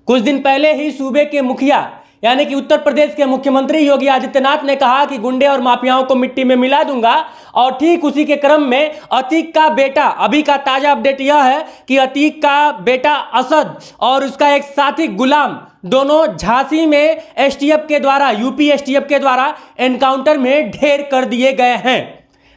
कुछ दिन पहले ही सूबे के मुखिया यानी कि उत्तर प्रदेश के मुख्यमंत्री योगी आदित्यनाथ ने कहा कि गुंडे और माफियाओं को मिट्टी में मिला दूंगा। और ठीक उसी के क्रम में अतीक का बेटा, अभी का ताजा अपडेट यह है कि अतीक का बेटा असद और उसका एक साथी गुलाम दोनों झांसी में एसटीएफ के द्वारा, यूपी एसटीएफ के द्वारा एनकाउंटर में ढेर कर दिए गए हैं।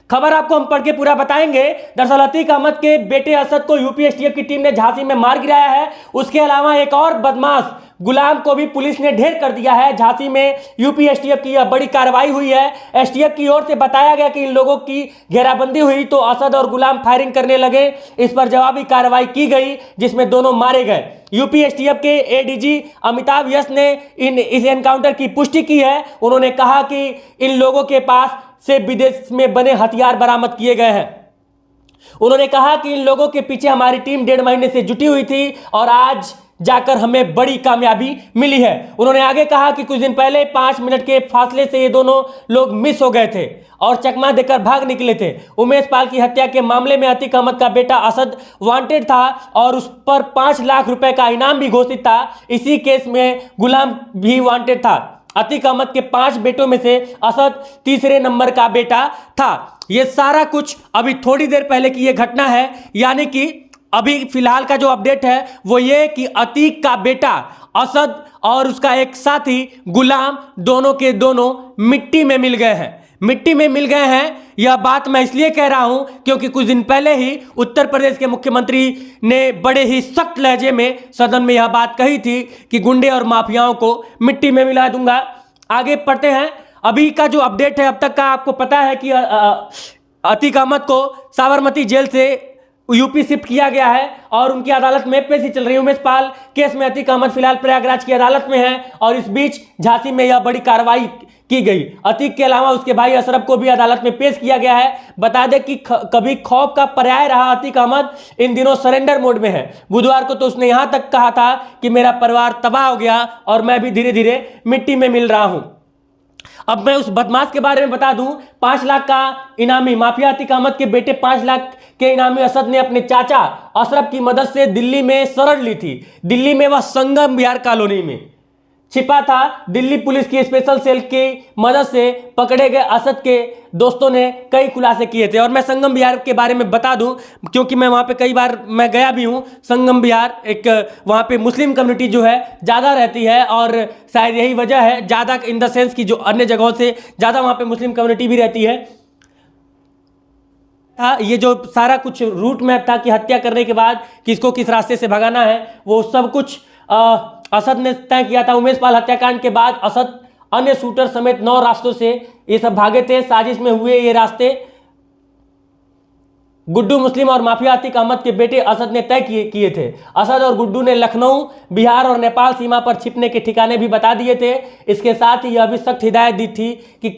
खबर आपको हम पढ़ के पूरा बताएंगे। दरअसल अतीक अहमद के बेटे असद को यूपी एसटीएफ की टीम ने झांसी में मार गिराया है। उसके अलावा एक और बदमाश गुलाम को भी पुलिस ने ढेर कर दिया है। झांसी में यूपी एसटीएफ की यह बड़ी कार्रवाई हुई है। एसटीएफ की ओर से बताया गया कि इन लोगों की घेराबंदी हुई तो असद और गुलाम फायरिंग करने लगे। इस पर जवाबी कार्रवाई की गई जिसमें दोनों मारे गए। यूपी एसटीएफ के एडीजी अमिताभ यस ने इस एनकाउंटर की पुष्टि की है। उन्होंने कहा कि इन लोगों के पास से विदेश में बने हथियार बरामद किए गए हैं। उन्होंने कहा कि इन लोगों के पीछे हमारी टीम 1.5 महीने से जुटी हुई थी और आज जाकर हमें बड़ी कामयाबी मिली है। उन्होंने आगे कहा कि कुछ दिन पहले 5 मिनट के फासले से ये दोनों लोग मिस हो गए थे और चकमा देकर भाग निकले थे। उमेश पाल की हत्या के मामले में अतीक अहमद का बेटा असद वांटेड था और उस पर 5 लाख रुपए का इनाम भी घोषित था। इसी केस में गुलाम भी वांटेड था। अतीक अहमद के 5 बेटों में से असद तीसरे नंबर का बेटा था। यह सारा कुछ अभी थोड़ी देर पहले की यह घटना है, यानी कि अभी फिलहाल का जो अपडेट है वो ये कि अतीक का बेटा असद और उसका एक साथी गुलाम दोनों के दोनों मिट्टी में मिल गए हैं। मिट्टी में मिल गए हैं यह बात मैं इसलिए कह रहा हूं क्योंकि कुछ दिन पहले ही उत्तर प्रदेश के मुख्यमंत्री ने बड़े ही सख्त लहजे में सदन में यह बात कही थी कि गुंडे और माफियाओं को मिट्टी में मिला दूंगा। आगे पढ़ते हैं। अभी का जो अपडेट है अब तक का आपको पता है कि अतीक अहमद को साबरमती जेल से यूपी शिफ्ट किया गया है और उनकी अदालत में पेशी चल रही है। उमेश पाल केस में अतीक अहमद फिलहाल प्रयागराज की अदालत में है और इस बीच झांसी में यह बड़ी कार्रवाई की गई। अतीक के अलावा उसके भाई अशरफ को भी अदालत में पेश किया गया है। बता दें कि कभी खौफ का पर्याय रहा अतीक अहमद इन दिनों सरेंडर मोड में है। बुधवार को तो उसने यहां तक कहा था कि मेरा परिवार तबाह हो गया और मैं भी धीरे धीरे मिट्टी में मिल रहा हूं। अब मैं उस बदमाश के बारे में बता दूं, 5 लाख का इनामी माफिया अतीक अहमद के बेटे 5 लाख के इनामी असद ने अपने चाचा अशरफ की मदद से दिल्ली में शरण ली थी। दिल्ली में वह संगम विहार कॉलोनी में छिपा था। दिल्ली पुलिस की स्पेशल सेल की मदद से पकड़े गए असद के दोस्तों ने कई खुलासे किए थे। और मैं संगम विहार के बारे में बता दूं क्योंकि मैं वहां पे कई बार मैं गया भी हूं। संगम विहार एक वहां पे मुस्लिम कम्युनिटी जो है ज़्यादा रहती है और शायद यही वजह है, ज़्यादा इन द सेंस कि जो अन्य जगहों से ज़्यादा वहां पे मुस्लिम कम्युनिटी भी रहती है। ये जो सारा कुछ रूट मैप था कि हत्या करने के बाद किसको किस रास्ते से भगाना है वो सब कुछ असद ने तय किया था। उमेश पाल हत्याकांड के बाद असद अन्य शूटर समेत 9 रास्तों से ये सब भागे थे। साजिश में हुए ये रास्ते गुड्डू मुस्लिम और माफिया अतीक अहमद के बेटे असद ने तय किए थे। असद और गुड्डू ने लखनऊ, बिहार और नेपाल सीमा पर छिपने के ठिकाने भी बता दिए थे। इसके साथ ही यह भी सख्त हिदायत दी थी कि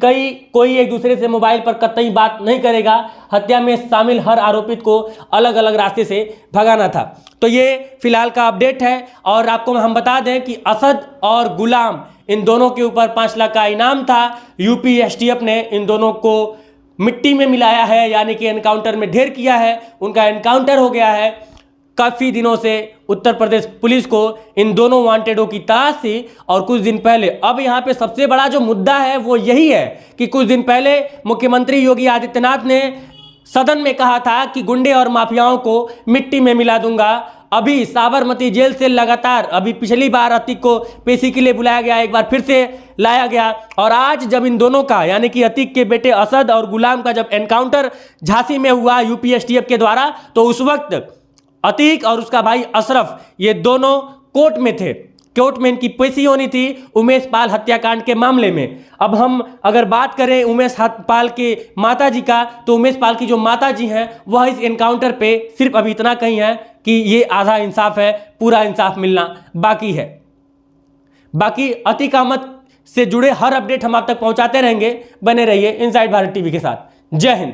कोई एक दूसरे से मोबाइल पर कतई बात नहीं करेगा। हत्या में शामिल हर आरोपित को अलग अलग रास्ते से भगाना था। तो ये फिलहाल का अपडेट है। और आपको हम बता दें कि असद और गुलाम इन दोनों के ऊपर 5 लाख का इनाम था। यूपी एसटीएफ ने इन दोनों को मिट्टी में मिलाया है, यानी कि एनकाउंटर में ढेर किया है। उनका एनकाउंटर हो गया है। काफ़ी दिनों से उत्तर प्रदेश पुलिस को इन दोनों वांटेडों की तलाश थी और कुछ दिन पहले, अब यहाँ पे सबसे बड़ा जो मुद्दा है वो यही है कि कुछ दिन पहले मुख्यमंत्री योगी आदित्यनाथ ने सदन में कहा था कि गुंडे और माफियाओं को मिट्टी में मिला दूंगा। अभी साबरमती जेल से लगातार, अभी पिछली बार अतीक को पेशी के लिए बुलाया गया, एक बार फिर से लाया गया और आज जब इन दोनों का यानी कि अतीक के बेटे असद और गुलाम का जब एनकाउंटर झांसी में हुआ यूपी एसटीएफ के द्वारा, तो उस वक्त अतीक और उसका भाई अशरफ ये दोनों कोर्ट में थे। कोर्ट में इनकी पेशी होनी थी उमेश पाल हत्याकांड के मामले में। अब हम अगर बात करें उमेश पाल के माताजी का, तो उमेश पाल की जो माताजी हैं वह इस एनकाउंटर पे सिर्फ अभी इतना कही है कि ये आधा इंसाफ है, पूरा इंसाफ मिलना बाकी है। बाकी अतीक अहमद से जुड़े हर अपडेट हम आप तक पहुंचाते रहेंगे। बने रहिए इनसाइड भारत टीवी के साथ। जय हिंद।